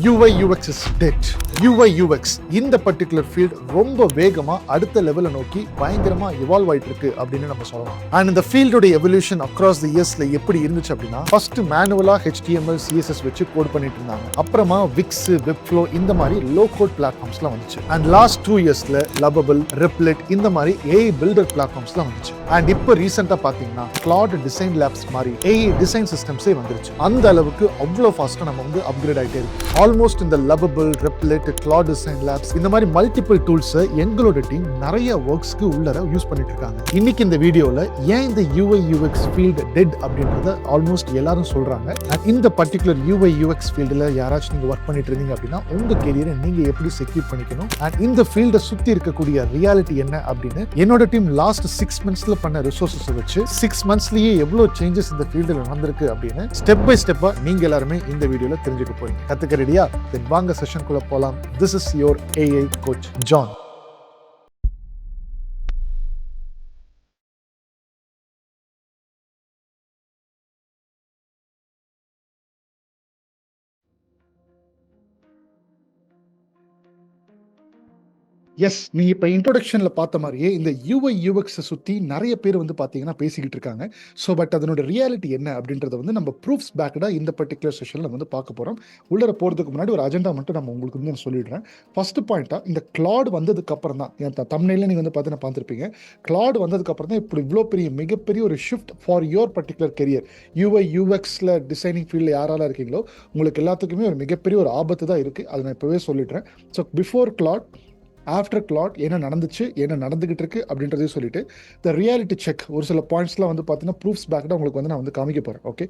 UI UX is dead. UI UX இந்த particular field ரொம்ப வேகமா அடுத்த லெவலை நோக்கி பயங்கரமா இவால்வ் ஆயிட்டு இருக்கு அப்படின்னு நம்ம சொல்லலாம். அண்ட் இந்த ஃபீல்டோட எவல்யூஷன் அக்ராஸ் தி இயர்ஸ்ல எப்படி இருந்துச்சு அப்படின்னா, ஃபர்ஸ்ட் மேனுவலா HTML CSS வச்சு கோட் பண்ணிட்டு இருந்தாங்க. அப்புறமா Wix, Webflow இந்த மாதிரி லோ கோட் பிளாட்ஃபார்ம்ஸ்லாம் வந்துச்சு. அண்ட் லாஸ்ட் 2 இயர்ஸ்ல Lovable, Replit இந்த மாதிரி AI பில்டர் பிளாட்ஃபார்ம்ஸ்லாம் வந்துச்சு. அண்ட் இப்போ ரீசெண்டா பாத்தீங்கன்னா Claude டிசைன் லேப்ஸ் மாதிரி AI டிசைன் சிஸ்டம்ஸே வந்துருச்சு. அந்த அளவுக்கு அவ்வளோ ஃபாஸ்டா நம்ம வந்து அப்கிரேட் ஆயிட்டே இருக்கு. ஆல்மோஸ்ட் இந்த Lovable, Replit, Claude design labs இந்த மாதிரி மல்டிபிள் டூல்ஸை எங்களோட டீம் நிறைய ஒர்க்ஸ்க்கு உள்ளர யூஸ் பண்ணிட்டு இருக்காங்க. இன்னைக்கு இந்த வீடியோல ஏன் இந்த UI UX ஃபீல்ட் டெட் அப்படின்றத ஆல்மோஸ்ட் எல்லாரும் சொல்றாங்க. இந்த பர்டிகுலர் UI UX ஃபீல்டில் யாராச்சும் நீங்க ஒர்க் பண்ணிட்டு இருந்தீங்க அப்படின்னா உங்க கெரியரை நீங்க எப்படி செக்யூர் பண்ணிக்கணும் அண்ட் இந்த ஃபீல்டை சுத்தி இருக்கக்கூடிய ரியாலிட்டி என்ன அப்படின்னு என்னோட டீம் லாஸ்ட் 6 மந்த்ஸ்ல பண்ண ரிசோர்ஸஸ் வச்சு 6 மந்த்ஸ்லயே எவ்வளவு சேஞ்சஸ் இந்த ஃபீல்டில் நடந்திருக்கு அப்படின்னு ஸ்டெப் பை ஸ்டெப்பா நீங்க எல்லாருமே இந்த வீடியோல தெரிஞ்சுக்க போறீங்க. கத்துக்க ரெடியா? தென் வாங்க செஷனுக்குள்ள போலாம். This is your AI coach John. Yes, நீங்க இப்போ இன்ட்ரோடக்ஷனில் பார்த்த மாதிரியே இந்த UI UX சுற்றி நிறைய பேர் வந்து பார்த்தீங்கன்னா பேசிக்கிட்டு இருக்காங்க. ஸோ பட் அதனோட ரியாலிட்டி என்ன அப்படின்றத வந்து நம்ம ப்ரூஃப்ஸ் பேக்கடாக இந்த பர்டிகுலர் செஷனில் வந்து பார்க்க போகிறோம். உள்ளே போகிறதுக்கு முன்னாடி ஒரு அஜெண்டா மட்டும் நம்ம உங்களுக்கு வந்து நான் சொல்லிடுறேன். ஃபர்ஸ்ட் பாயிண்ட்டாக இந்த Claude வந்ததுக்கு அப்புறம் தான், என் தம்ப்நெயில்ல நீங்கள் வந்து பார்த்தீங்கன்னா பார்த்துருப்பீங்க, Claude வந்ததுக்கு அப்புறம் தான் இப்படி இவ்வளோ மிகப்பெரிய ஒரு shift for your particular career. UI UXல டிசைனிங் ஃபீல்டில் யாரால இருக்கீங்களோ உங்களுக்கு எல்லாத்துக்குமே ஒரு மிகப்பெரிய ஒரு ஆபத்து தான் இருக்குது. அதை நான் இப்போவே சொல்லிடுறேன். So before Claude, after Claude என்ன நடந்துச்சு, என்ன நடந்துகிட்டு இருக்கு அப்படின்றதையும் சொல்லிட்டு த ரியாலிட்டி செக் ஒரு சில பாயிண்ட்ஸ்லாம் வந்து பார்த்தீங்கன்னா ப்ரூஃப்ஸ் பேக்கடாக உங்களுக்கு வந்து நான் வந்து காமிக்க போகிறேன். ஓகே,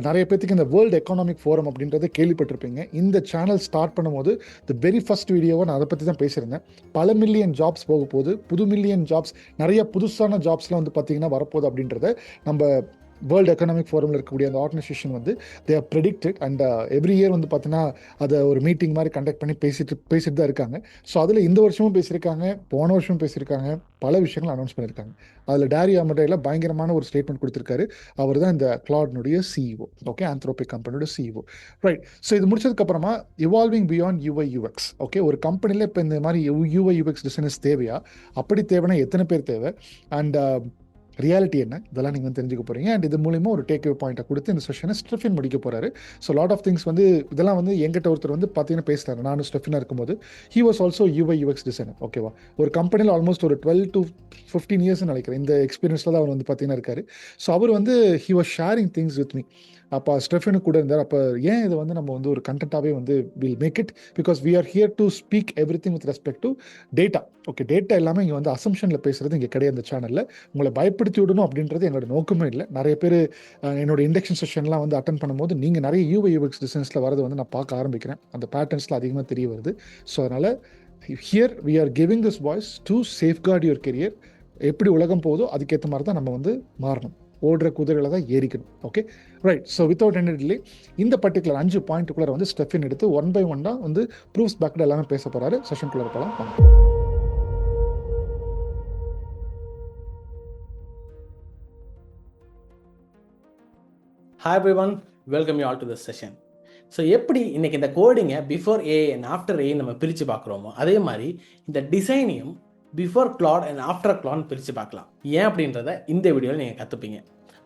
நிறைய பேருக்கு இந்த வேர்ல்டு எக்கனாமிக் ஃபோரம் அப்படின்றத கேள்விப்பட்டிருப்பீங்க. இந்த சேனல் ஸ்டார்ட் பண்ணும்போது த வெரி ஃபர்ஸ்ட் வீடியோவை நான் அதை பற்றி தான் பேசியிருந்தேன். பல மில்லியன் ஜாப்ஸ் போக போகுது, புது மில்லியன் ஜாப்ஸ், நிறைய புதுசான ஜாப்ஸ்லாம் வந்து பார்த்தீங்கன்னா வரப்போகுது அப்படின்றத நம்ம வேர்ல்டு எக்கனாமிக் ஃபோரமில் இருக்கக்கூடிய அந்த ஆர்கனைசேஷன் வந்து they are predicted and every year வந்து பார்த்தீங்கன்னா அதை ஒரு மீட்டிங் மாதிரி கண்டக்ட் பண்ணி பேசிட்டு தான் இருக்காங்க. ஸோ அதில் இந்த வருஷமும் பேசியிருக்காங்க, போன வருஷமும் பேசியிருக்காங்க, பல விஷயங்கள் அனௌன்ஸ் பண்ணியிருக்காங்க. அதில் டேரி அமடேல பயங்கரமான ஒரு ஸ்டேட்மெண்ட் கொடுத்துருக்காரு. அவர் தான் இந்த Claudeனுடைய CEO. ஓகே, ஆந்த்ரோபிக் கம்பெனியோட CEO. ரைட். ஸோ இது முடிச்சதுக்கப்புறமா evolving beyond UI UX. Okay, ஒரு கம்பெனியில் இப்போ இந்த மாதிரி UI UX டிசைனர்ஸ் தேவையா? அப்படி தேவைன்னா எத்தனை பேர் தேவை? அண்ட் ரியாலிட்டி என்ன, இதெல்லாம் நீங்கள் வந்து தெரிஞ்சுக்க போகிறீங்க. அண்ட் இது மூலிமா ஒரு டேக் அவே பாயிண்ட்டை கொடுத்து இந்த செஷனை ஸ்டெஃபின் முடிக்க போகிறாரு. ஸோ லாட் ஆஃப் திங்ஸ் வந்து இதெல்லாம் வந்து எங்கிட்ட ஒருத்தர் வந்து பார்த்தீங்கன்னா பேசுகிறாரு. நானும் ஸ்டெஃபினாக இருக்கும்போது he was also UI UX designer. ஓகேவா, ஒரு கம்பெனியில் ஆல்மோஸ்ட் ஒரு 12 to 15 இயர்ஸ் நினைக்கிறேன். இந்த எக்ஸ்பீரியன்ஸில் தான் அவர் வந்து பார்த்தீங்கன்னா இருக்காரு. ஸோ அவர் வந்து he was sharing things with me. அப்போ ஸ்டெஃபினு கூட இருந்தார். அப்போ ஏன் இதை வந்து நம்ம வந்து ஒரு கண்டென்ட்டாகவே வந்து will make it because we are here to speak everything with respect to data. Okay, data எல்லாமே இங்கே வந்து அசம்ஷனில் பேசுகிறது இங்கே கிடையாது. இந்த சேனலில் உங்களை பயப்படுத்தி விடணும் அப்படின்றது என்னோட நோக்கமே இல்லை. நிறைய பேர் என்னோட இண்டக்ஷன் செஷன்லாம் வந்து அட்டன் பண்ணும்போது நீங்கள் நிறைய UI UX டிசைன்ஸில் வரது வந்து நான் பார்க்க ஆரம்பிக்கிறேன். அந்த பேட்டர்ன்ஸில் அதிகமாக தெரிய வருது. ஸோ அதனால் here we are giving this voice to safeguard your career. எப்படி உலகம் போகுதோ அதுக்கேற்ற மாதிரி தான் நம்ம வந்து மாறணும். ஓடுற குதிரைகளை தான் ஏறிக்கணும். Okay, right. So without any delay இந்த பர்டிகுலர் 5 பாயிண்ட்டுக்குள்ளே வந்து ஸ்டெஃபின் எடுத்து 1 by 1 தான் வந்து ப்ரூஃப்ஸ் பேக்கட் எல்லாமே பேச போகிறாரு. செஷனுக்குள்ளே போகலாம். Hi everyone, welcome you all to this session. So எப்படி இன்னைக்கு இந்த கோடிங்கை before AI and after AI நம்ம பிரித்து பார்க்குறோமோ அதே மாதிரி இந்த டிசைனையும் before Claude and after Claude பிரித்து பார்க்கலாம். ஏன் அப்படின்றத இந்த வீடியோவில் நீங்கள் கற்றுப்பீங்க.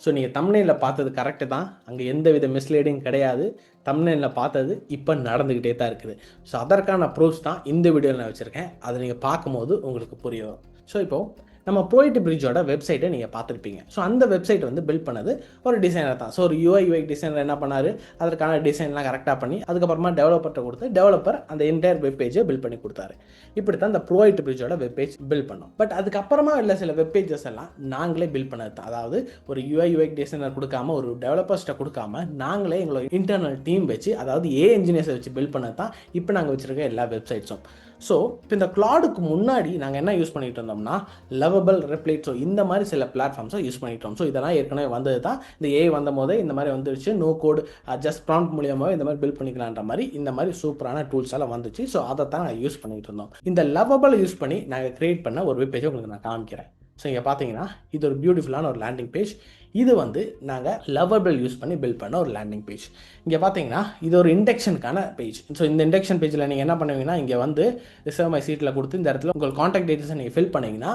ஸோ நீங்கள் தம்ப்நெயிலில் பார்த்தது கரெக்டு தான், அங்கே எந்த வித மிஸ்லீடிங் கிடையாது. தம்ப்நெயிலில் பார்த்தது இப்போ நடந்துக்கிட்டே தான் இருக்குது. ஸோ அதற்கான ப்ரூஃப்ஸ் தான் இந்த வீடியோவில் நான் வச்சுருக்கேன். அதை நீங்கள் பார்க்கும்போது உங்களுக்கு புரியும். ஸோ இப்போது நம்ம போயிட்டு பிரிட்ஜோட வெப்சைட்டை நீங்கள் பார்த்துருப்பீங்க. ஸோ அந்த வெப்சைட் வந்து பில்ட் பண்ணது ஒரு டிசைனர் தான். ஸோ ஒரு UI UX டிசைனர் என்ன பண்ணார், அதற்கான டிசைன்லாம் கரெக்டாக பண்ணி அதுக்கப்புறமா டெவலப்பர்கிட்ட கொடுத்து டெவலப்பர் அந்த என்டையர் வெப் பேஜை பில்ட் பண்ணி கொடுத்தாரு. இப்படி தான் இந்த போயிட்டு பிரிட்ஜோட வெப் பேஜ் பில்ட் பண்ணோம். பட் அதுக்கப்புறமா இல்லை சில வெப் பேஜஸ் எல்லாம் நாங்களே பில்ட் பண்ணது தான். அதாவது ஒரு UI UX டிசைனர் கொடுக்காம, ஒரு டெவலப்பர்ஸ்ட்டை கொடுக்காம நாங்களே எங்களோட இன்டர்னல் டீம் வச்சு, அதாவது AI இன்ஜினியர்ஸை வச்சு பில்ட் பண்ணது தான் இப்போ நாங்கள் வச்சுருக்க எல்லா வெப்சைட்ஸும். ஸோ இப்போ இந்த Claudeக்கு முன்னாடி நாங்கள் என்ன யூஸ் பண்ணிகிட்டு இருந்தோம்னா Lovable, Replit, ஸோ இந்த மாதிரி சில பிளாட்ஃபார்ம்ஸை யூஸ் பண்ணிட்டோம். ஸோ இதெல்லாம் ஏற்கனவே வந்தது தான். இந்த AI வந்த போதே இந்த மாதிரி வந்துருச்சு. நோ கோட், ஜஸ்ட் ப்ராம்ப்ட் மூலியமாகவே இந்த மாதிரி பில்ட் பண்ணிக்கலான்ற மாதிரி இந்த மாதிரி சூப்பரான டூல்ஸ் எல்லாம் வந்துச்சு. ஸோ அதை தான் நாங்கள் யூஸ் பண்ணிகிட்டு இருந்தோம். இந்த Lovable யூஸ் பண்ணி நாங்கள் கிரியேட் பண்ண ஒரு வெப் பேஜை உங்களுக்கு நான் காமிக்கிறேன். ஸோ இங்கே பார்த்தீங்கன்னா இது ஒரு பியூட்டிஃபுல்லான ஒரு லேண்டிங் பேஜ். இது வந்து நாங்கள் லவபிள் யூஸ் பண்ணி பில்ட் பண்ண ஒரு லேண்டிங் பேஜ். இங்கே பார்த்தீங்கன்னா இது ஒரு இண்டக்ஷனுக்கான பேஜ். ஸோ இந்த இண்டக்ஷன் பேஜில் நீங்கள் என்ன பண்ணுவீங்கன்னா, இங்கே வந்து ரிசர்வ் மை சீட்டில் கொடுத்து இந்த இடத்துல உங்கள் காண்டாக்ட் டீட்டெயில்ஸை நீங்கள் ஃபில் பண்ணிங்கன்னா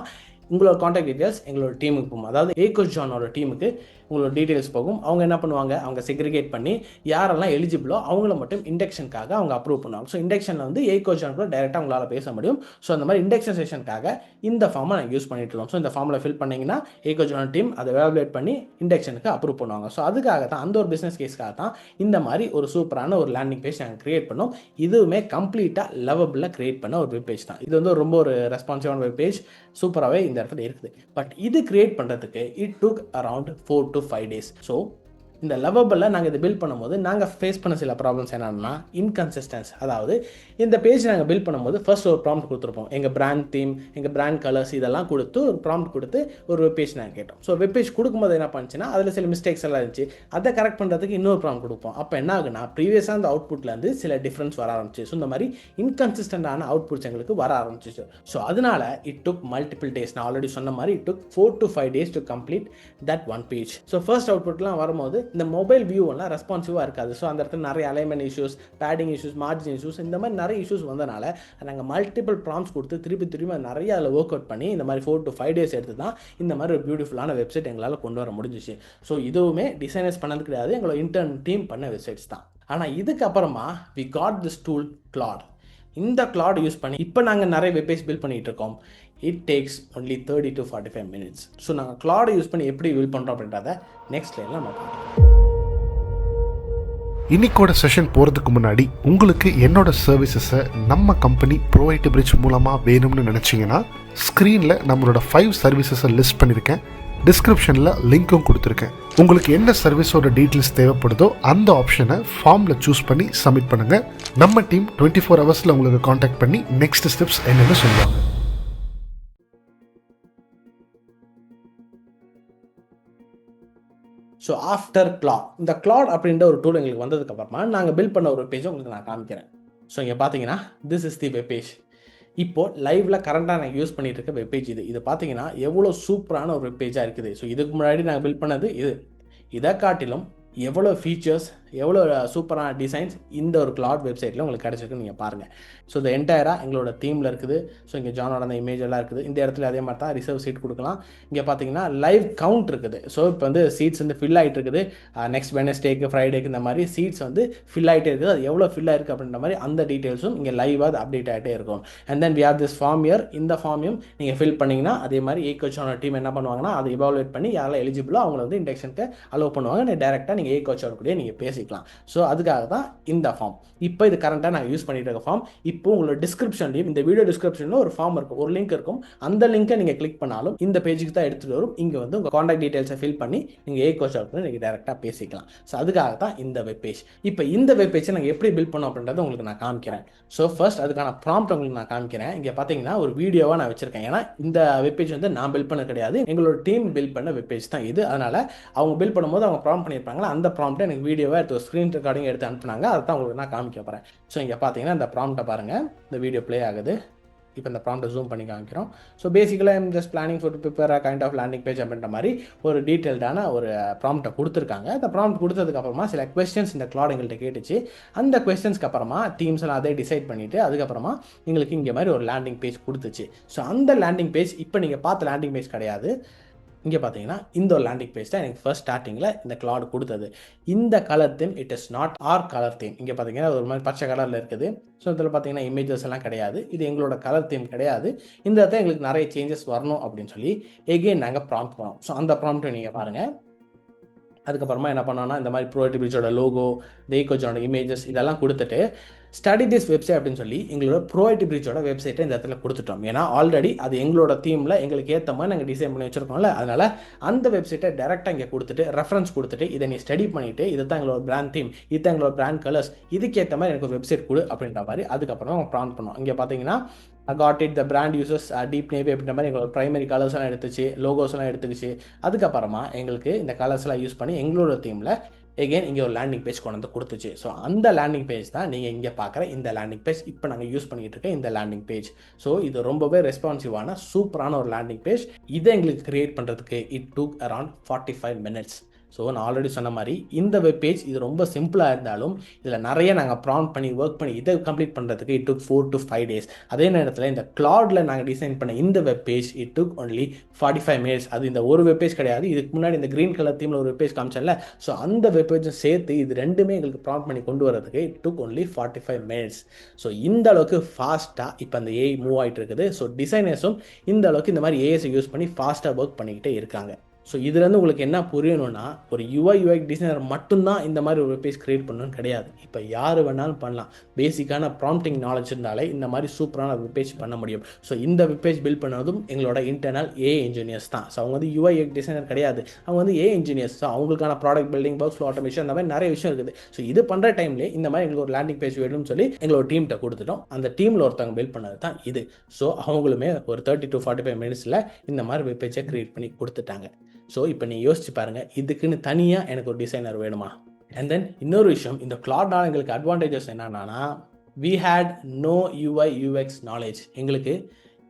உங்களோட காண்டாக்ட் டீட்டெயில்ஸ் எங்களோட டீமுக்கு போகும். அதாவது ஏ கோச் ஜானோட டீமுக்கு உங்களோட டீட்டெயில்ஸ் போகும். அவங்க என்ன பண்ணுவாங்க, அவங்க செக்ரிகேட் பண்ணி யாரெல்லாம் எலிஜிபிளோ அவங்கள மட்டும் இண்டக்ஷனுக்காக அவங்க அப்ரூவ் பண்ணுவாங்க. ஸோ இண்டக்ஷனில் வந்து ஏ கோச் ஜான் கூட டைரெக்டாக உங்களால் பேச முடியும். ஸோ அந்த மாதிரி இண்டக்ஷன் செஷனுக்காக இந்த ஃபார்மை நாங்கள் யூஸ் பண்ணிட்டு இருக்கோம். ஸோ இந்த ஃபார்மில் ஃபில் பண்ணிங்கன்னா ஏ கோச் ஜான் டீம் அதை வேலிடேட் பண்ணி இண்டக்ஷனுக்கு அப்ரூவ் பண்ணுவாங்க. ஸோ அதுக்காக தான், அந்த ஒரு பிஸ்னஸ் கேஸ்க்காக தான் இந்த மாதிரி ஒரு சூப்பரான ஒரு லேண்டிங் பேஜ் நாங்கள் கிரியேட் பண்ணோம். இதுவுமே கம்ப்ளீட்டாக லவபிளாக கிரியேட் பண்ண ஒரு வெப் பேஜ் தான். இது வந்து ரொம்ப ஒரு ரெஸ்பான்சிவான வெப் பேஜ், சூப்பராகவே இந்த இடத்துல இருக்குது. பட் இது கிரியேட் பண்ணுறதுக்கு it took around 4 to 5 days. So இந்த லவபிளில் நாங்கள் இதை பில்ட் பண்ணும்போது நாங்கள் ஃபேஸ் பண்ண சில ப்ராப்ளம்ஸ் என்னன்னா, இன்கன்சிஸ்டன்ஸ். அதாவது இந்த பேஜ் நாங்கள் பில்ட் பண்ணும்போது ஃபர்ஸ்ட் ஒரு ப்ராம்ப்ட் கொடுத்துருப்போம். எங்கள் பிராண்ட் தீம், எங்கள் பிராண்ட் கலர்ஸ் இதெல்லாம் கொடுத்து ஒரு ப்ராம்ப்ட் கொடுத்து ஒரு வெப் பேஜ் நாங்கள் கேட்டோம். ஸோ வெப் பேஜ் கொடுக்கும்போது என்ன பண்ணுச்சுன்னா, அதில் சில மிஸ்டேக்ஸ் எல்லாம் இருந்துச்சு. அதை கரெக்ட் பண்ணுறதுக்கு இன்னொரு ப்ராம்ப்ட் கொடுப்போம். அப்போ என்ன ஆகுனா, ப்ரீவியஸாக அந்த அவுட்புட்லேருந்து சில டிஃப்ரென்ஸ் வர ஆரம்பிச்சு. ஸோ இந்த மாதிரி இன்கன்சிஸ்டண்டான அவுட்புட்ஸ் எங்களுக்கு வர ஆரம்பிச்சிச்சு. ஸோ அதனால இட் டுக் மல்டிபிள் டேஸ். நான் ஆல்ரெடி சொன்ன மாதிரி it took 4 to 5 days to complete that one page. So first அவுட்புட்லாம் வரும்போது இந்த மொபைல் வியூ எல்லாம் ரெஸ்பான்சிவாக இருக்காது. ஸோ அந்த இடத்துல நிறைய alignment issues, padding issues, margin issues, இந்த மாதிரி நிறைய இஷ்யூஸ் வந்தனால நாங்கள் மல்டிபிள் ப்ராம்ப்ட்ஸ் கொடுத்து திருப்பி நிறைய அதில் ஒர்க் அவுட் பண்ணி இந்த மாதிரி 4 to 5 days எடுத்து தான் இந்த மாதிரி ஒரு பியூட்டிஃபுல்லான வெப்சைட் எங்களால் கொண்டு வர முடிஞ்சிச்சு. ஸோ இதுவுமே டிசைனர்ஸ் பண்ணது கிடையாது, எங்களோட இன்டர்ன் டீம் பண்ண வெப்சைட்ஸ் தான். ஆனால் இதுக்கப்புறமா we got this tool Claude. இந்த கிளாட் யூஸ் பண்ணி இப்போ நாங்கள் நிறைய வெப்பேஜ் பில்ட் பண்ணிகிட்டு இருக்கோம். It takes only 30 to 45 minutes. So நாங்கள் கிளாடை யூஸ் பண்ணி எப்படி பில்ட் பண்ணுறோம் அப்படின்றத நெக்ஸ்ட் லைனில் நம்ம பார்க்கலாம். இன்னைக்கோட செஷன் போகிறதுக்கு முன்னாடி உங்களுக்கு என்னோட சர்வீசஸை நம்ம கம்பெனி ப்ரோவைட் பிரிட்ஜ் மூலமாக வேணும்னு நினச்சிங்கன்னா, ஸ்க்ரீனில் நம்மளோட 5 சர்வீசஸை லிஸ்ட் பண்ணியிருக்கேன். டிஸ்கிரிப்ஷனில் லிங்க்கும் கொடுத்துருக்கேன். உங்களுக்கு என்ன சர்வீஸோட டீட்டெயில்ஸ் தேவைப்படுதோ அந்த ஆப்ஷனை ஃபார்மில் சூஸ் பண்ணி சப்மிட் பண்ணுங்கள். நம்ம டீம் 24 hours உங்களுக்கு காண்டாக்ட் பண்ணி நெக்ஸ்ட் ஸ்டெப்ஸ் என்னென்னு சொல்லுவாங்க. ஸோ ஆஃப்டர் கிளாட், இந்த கிளாட் அப்படின்ற ஒரு டூல் எங்களுக்கு வந்ததுக்கப்புறமா நாங்கள் பில்ட் பண்ண ஒரு பேஜை உங்களுக்கு நான் காமிக்கிறேன். ஸோ இங்கே பார்த்தீங்கன்னா this is the web page. இப்போது லைவில் கரண்டாக நாங்கள் யூஸ் பண்ணிட்டு இருக்க வெப் பேஜ் இது. பார்த்தீங்கன்னா எவ்வளோ சூப்பரான ஒரு வெப் பேஜாக இருக்குது. ஸோ இதுக்கு முன்னாடி நாங்கள் பில்ட் பண்ணது இதை காட்டிலும் எவ்வளோ ஃபீச்சர்ஸ், எவ்வளோ சூப்பரான டிசைன்ஸ் இந்த ஒரு கிளாட் வெப்சைட்டில் உங்களுக்கு கிடச்சிருக்குன்னு நீங்கள் பாருங்கள். ஸோ இந்த என்டையராக எங்களோட தீமில் இருக்குது. ஸோ இங்கே ஜானோட அந்த இமேஜ் எல்லாம் இருக்குது. இந்த இடத்துல அதே மாதிரி தான் ரிசர்வ் சீட் கொடுக்கலாம். இங்கே பார்த்தீங்கன்னா லைவ் கவுண்ட் இருக்குது. ஸோ இப்போ வந்து சீட்ஸ் வந்து ஃபில் ஆகிட்டு இருக்குது. நெக்ஸ்ட் வெனஸ்டேக்கு, ஃப்ரைடேக்கு இந்த மாதிரி சீட்ஸ் வந்து ஃபில் ஆகிட்டே இருக்குது. அது எவ்வளோ ஃபில் ஆகிருக்கு அப்படின்ற மாதிரி அந்த டீட்டெயில்ஸும் இங்கே லைவாக அது அப்டேட் ஆகிட்டே இருக்கும். And then we have this form here. இந்த ஃபார்மையும் நீங்கள் ஃபில் பண்ணிங்கன்னா அதே மாதிரி ஏ கோச்சோட டீம் என்ன பண்ணுவாங்கன்னா, அதை இவாலுவேட் பண்ணி யாரெல்லாம் எலிஜிபிளோ அவங்கள வந்து இண்டக்ஷனுக்கு அலோவ் பண்ணுவாங்க. டேரெக்டாக நீங்கள் ஏ கோச்சோட கூட நீங்கள் பேசிக்கலாம். ஸோ அதுக்காக தான் இந்த ஃபார்ம். இப்போ இது கரண்ட்டாக நாங்கள் யூஸ் பண்ணிட்டு இருக்க ஃபார்ம். இப்போ உங்களோட டிஸ்கிரிப்ஷன்லையும், இந்த வீடியோ டிஸ்கிரிப்ஷனில் ஒரு ஃபார்ம் இருக்கும், ஒரு லிங்க் இருக்கும். அந்த லிங்கை நீங்கள் கிளிக் பண்ணாலும் இந்த பேஜுக்கு தான் எடுத்துகிட்டு வரும். இங்கே வந்து உங்கள் காண்டாக்ட் டீட்டெயில்ஸை ஃபில் பண்ணி நீங்கள் ஏ கோச்சோட கூட நீங்கள் டேரெக்டாக பேசிக்கலாம். ஸோ அதுக்காக தான் இந்த வெப் பேஜ். இப்போ இந்த வெப் பேஜை நாங்கள் எப்படி பில்ட் பண்ணோம் அப்படின்றத உங்களுக்கு நான் காமிக்கிறேன். ஸோ ஃபர்ஸ்ட் அதுக்கான ப்ராம்ப்ட் உங்களுக்கு நான் காமிக்கிறேன். இங்கே பார்த்தீங்கன்னா ஒரு வீடியோவாக நான் வச்சிருக்கேன். ஏன்னா இந்த வெப் பேஜ் வந்து நான் பில்ட் பண்ண கிடையாது, எங்களோட டீம் பில்ட் பண்ண வெப் பேஜ் தான் இது. அதனால் அவங்க பில்ட் பண்ணும்போது அவங்க ப்ராம்ப்ட் பண்ணியிருப்பாங்களா, அந்த ப்ராம்ப்ட்டை எனக்கு வீடியோவாக எடுத்து ஒரு ஸ்க்ரீன் ரெக்கார்டிங் எடுத்து அனுப்புனாங்க. அதை தான் உங்களுக்கு நான் காமிக்க போகிறேன். ஸோ இங்கே பார்த்தீங்கன்னா இந்த ப்ராம்ப்ட்டை பாருங்கள், இந்த வீடியோ ப்ளே ஆகுது. இப்போ இந்த ப்ராம்ப்ட்டை ஜூம் பண்ணி காமிக்கிறோம். ஸோ பேசிக்கலாக I'm just planning for to prepare a kind of landing page அப்படின்ற மாதிரி ஒரு டீட்டெயில்டான ஒரு ப்ராம்ப்ட்டை கொடுத்துருக்காங்க. அந்த ப்ராம்ப்ட் கொடுத்ததுக்கப்புறமா சில கொஸ்டின்ஸ் இந்த கிளாட் எங்கள்கிட்ட கேட்டுச்சு. அந்த கொஸ்டின்ஸ்க்கு அப்புறமா டீம்ஸ் எல்லாம் அதே டிசைட் பண்ணிவிட்டு அதுக்கப்புறமா எங்களுக்கு இங்கே மாதிரி ஒரு லேண்டிங் பேஜ் கொடுத்துச்சு. ஸோ அந்த லேண்டிங் பேஜ் இப்போ நீங்கள் பார்த்த லேண்டிங் பேஜ் கிடையாது. இங்கே பார்த்தீங்கன்னா இந்த ஒரு லேண்டிங் பேஜ் தான் எனக்கு ஃபர்ஸ்ட் ஸ்டார்டிங்கில் இந்த கிளாட் கொடுத்தது. இந்த colour theme it is not our colour theme. இங்கே பார்த்தீங்கன்னா ஒரு மாதிரி பச்சை கலரில் இருக்குது. ஸோ இதில் பார்த்தீங்கன்னா இமேஜஸ் எல்லாம் கிடையாது. இது எங்களோட கலர் தீம் கிடையாது. இந்த இடத்துல எங்களுக்கு நிறைய சேஞ்சஸ் வரணும் அப்படின்னு சொல்லி எகெயின் நாங்கள் ப்ராம்ப்ட் பண்ணோம். ஸோ அந்த ப்ராம்ப்ட்டை நீங்கள் பாருங்கள். அதுக்கப்புறமா என்ன பண்ணோன்னா, இந்த மாதிரி ப்ரோவைட் பிரிட்ஜோட லோகோ, கோச்சோட இமேஜஸ் இதெல்லாம் கொடுத்துட்டு ஸ்டடி திஸ் வெப்சைட் அப்படின்னு சொல்லி எங்களோட ப்ரோவைட் பிரிட்ஜோட வெப்சைட்டை இந்த இடத்துல கொடுத்துட்டோம். ஏன்னா ஆல்ரெடி அது எங்களோட தீமில் எங்களுக்கு ஏற்ற மாதிரி நாங்கள் டிசைன் பண்ணி வச்சுருக்கோம்ல, அதனால் அந்த வெப்சைட்டை டேரெக்டாக இங்கே கொடுத்துட்டு ரெஃபரன்ஸ் கொடுத்துட்டு இதை நீ ஸ்டடி பண்ணிவிட்டு இது தான் எங்களோட பிராண்ட் தீம், இது தான் எங்களோட பிராண்ட் கலர்ஸ், இதுக்கேற்ற மாதிரி எனக்கு ஒரு வெப்சைட் கொடு அப்படின்ற மாதிரி அதுக்கப்புறம் அவங்க ப்ராம்ப்ட் பண்ணோம். இங்கே பார்த்தீங்கன்னா got it the brand uses deep navy அப்படின்ற மாதிரி எங்களோட ப்ரைமரி கலர்ஸ் எல்லாம் எடுத்துச்சு, லோகோஸ் எல்லாம் எடுத்துக்கிச்சு. அதுக்கப்புறமா எங்களுக்கு இந்த கலர்ஸ்லாம் யூஸ் பண்ணி எங்களோட தீமில் எகெயின் இங்கே ஒரு லேண்டிங் பேஜ் கொண்டு வந்து கொடுத்துச்சு. ஸோ அந்த லேண்டிங் பேஜ் தான் நீங்கள் இங்கே பார்க்குற இந்த லேண்டிங் பேஜ், இப்போ நாங்கள் யூஸ் பண்ணிக்கிட்டு இருக்க இந்த லேண்டிங் பேஜ். ஸோ இது ரொம்பவே ரெஸ்பான்சிவான சூப்பரான ஒரு லேண்டிங் பேஜ். இதை எங்களுக்கு கிரியேட் பண்ணுறதுக்கு it took around 45 minutes. So நான் ஆல்ரெடி சொன்ன மாதிரி இந்த வெப் பேஜ் இது ரொம்ப சிம்பிளாக இருந்தாலும் இதில் நிறைய நாங்கள் ப்ராம்ப்ட் பண்ணி ஒர்க் பண்ணி இதை கம்ப்ளீட் பண்ணுறதுக்கு இட் டுக் 4 to 5 days. அதே நேரத்தில் இந்த கிளாடில் நாங்கள் டிசைன் பண்ண இந்த web page it took only 45 minutes. அது இந்த ஒரு வெப் பேஜ் கிடையாது, இதுக்கு முன்னாடி இந்த க்ரீன் கலர் தீமில் ஒரு வெப் பேஜ் காமிச்சேன்ல, ஸோ அந்த வெப் பேஜும் சேர்த்து இது ரெண்டுமே எங்களுக்கு ப்ராம்ப்ட் பண்ணி கொண்டு வரதுக்கு it took only 45 minutes. So இந்த அளவுக்கு ஃபாஸ்ட்டாக இப்போ அந்த ஏஐ மூவ் ஆகிட்டு இருக்குது. ஸோ டிசைனர்ஸும் இந்த அளவுக்கு இந்த மாதிரி ஏஐஸை யூஸ் பண்ணி ஃபாஸ்ட்டாக ஒர்க் பண்ணிக்கிட்டே இருக்காங்க. ஸோ இதுலேருந்து உங்களுக்கு என்ன புரியணும்னா, ஒரு UI UX டிசைனர் மட்டும்தான் இந்த மாதிரி ஒரு வெப் பேஜ் கிரியேட் பண்ணணும்னு கிடையாது. இப்போ யார் வேணாலும் பண்ணலாம். பேசிக்கான ப்ராம்ப்டிங் நாலேஜ் இருந்தாலே இந்த மாதிரி சூப்பரான வெப் பேஜ் பண்ண முடியும். ஸோ இந்த வெப் பேஜ் பில்ட் பண்ணதும் எங்களோட இன்டர்னல் AI இன்ஜினியர்ஸ் தான். ஸோ அவங்க வந்து UI UX டிசைனர் கிடையாது, அவங்க வந்து AI இன்ஜினியர்ஸ். ஸோ அவங்களுக்கான product building, work flow automation, அந்த மாதிரி நிறைய விஷயம் இருக்குது. ஸோ இது பண்ணுற டைம்லேயே இந்த மாதிரி எங்களுக்கு ஒரு லேண்டிங் பேஜ் வேணும்னு சொல்லி எங்களோட டீம்கிட்ட கொடுத்துட்டோம். அந்த டீமில் ஒருத்தவங்க பில்ட் பண்ணது தான் இது. ஸோ அவங்களுமே ஒரு 30 to 45 minutesல இந்த மாதிரி வெப் பேஜை கிரியேட் பண்ணி கொடுத்துட்டாங்க. ஸோ இப்போ நீங்கள் யோசிச்சு பாருங்கள், இதுக்குன்னு தனியாக எனக்கு ஒரு டிசைனர் வேணுமா? அண்ட் தென் இன்னொரு விஷயம், இந்த கிளாட்னால எங்களுக்கு அட்வான்டேஜஸ் என்னன்னா, we had no UI UX knowledge. எங்களுக்கு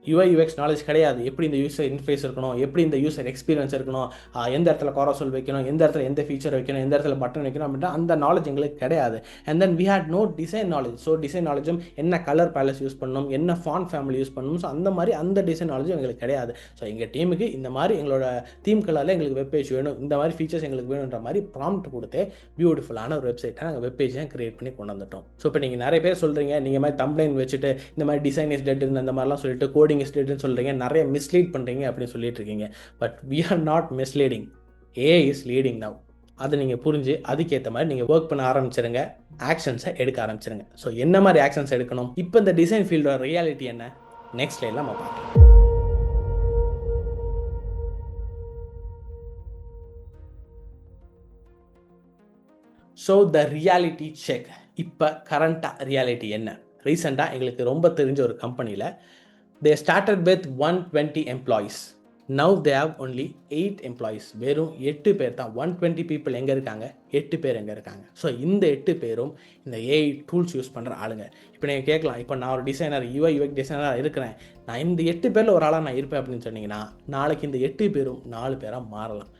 UI UX நாலேஜ் கிடையாது. எப்படி இந்த யூசர் இன்டர்ஃபேஸ் இருக்கணும், எப்படி இந்த யூசர் எக்ஸ்பீரியன்ஸ் இருக்கணும், எந்த இடத்துல காரோசல் வைக்கணும், எந்த இடத்துல எந்த ஃபீச்சர் வைக்கணும், எந்த இடத்துல பட்டன் வைக்கணும் அப்படின்னா அந்த நாலேஜ் எங்களுக்கு கிடையாது. And then we had no design knowledge. So design நாலேஜும் என்ன கலர் பேலஸ் யூஸ் பண்ணணும், என்ன ஃபாண்ட் ஃபேமிலி யூஸ் பண்ணணும், ஸோ அந்த மாதிரி அந்த டிசைன் நாலேஜும் எங்களுக்கு கிடையாது. ஸோ எங்கள் டீமுக்கு இந்த மாதிரி எங்களோட தீம் கலரில் எங்களுக்கு வெப் பேஜ் வேணும், இந்த மாதிரி ஃபீச்சர்ஸ் எங்களுக்கு வேணுன்ற மாதிரி ப்ராம்ப்ட் கொடுத்து பியூட்டிஃபுல்லான ஒரு வெப்சைட்டை நாங்கள் வெப் பேஜை கிரியேட் பண்ணி கொண்டு வந்துட்டோம். ஸோ இப்போ நீங்கள் நிறைய பேர் சொல்கிறீங்க, நீங்கள் மாதிரி தம்ப்லைன் வச்சுட்டு இந்த மாதிரி டிசைன் இஸ் டெட் இந்த மாதிரிலாம் சொல்லிட்டு கோடிங் இஸ் டெட்னு சொல்கிறீங்க, நிறைய மிஸ்லீட் பண்ணுறீங்க அப்படின்னு சொல்லிட்டு இருக்கீங்க. But we are not misleading. AI is leading now. அதை நீங்கள் புரிஞ்சு அதுக்கேற்ற மாதிரி நீங்கள் ஒர்க் பண்ண ஆரம்பிச்சிருங்க, ஆக்ஷன்ஸை எடுக்க ஆரம்பிச்சிருங்க. ஸோ என்ன மாதிரி ஆக்ஷன்ஸ் எடுக்கணும், இப்போ இந்த டிசைன் ஃபீல்டோட ரியாலிட்டி என்ன, நெக்ஸ்ட் லைனில் நம்ம பார்க்கலாம். So the reality check. இப்போ கரண்ட்டாக ரியாலிட்டி என்ன? ரீசெண்டாக எங்களுக்கு ரொம்ப தெரிஞ்ச ஒரு கம்பெனியில் they started with 120 employees. Now they have only 8 employees. வெறும் 8 பேர் தான். 120 people எங்கே இருக்காங்க, 8 பேர் எங்கே இருக்காங்க. ஸோ இந்த 8 பேரும் இந்த AI டூல்ஸ் யூஸ் பண்ணுற ஆளுங்க. இப்போ நீங்கள் கேட்கலாம், இப்போ நான் ஒரு டிசைனர் UI UX டிசைனராக இருக்கிறேன், நான் இந்த 8 பேரில் ஒரு ஆளாக நான் இருப்பேன் அப்படின்னு சொன்னீங்கன்னா, நாளைக்கு இந்த 8 பேரும் 4 பேராக மாறலாம்.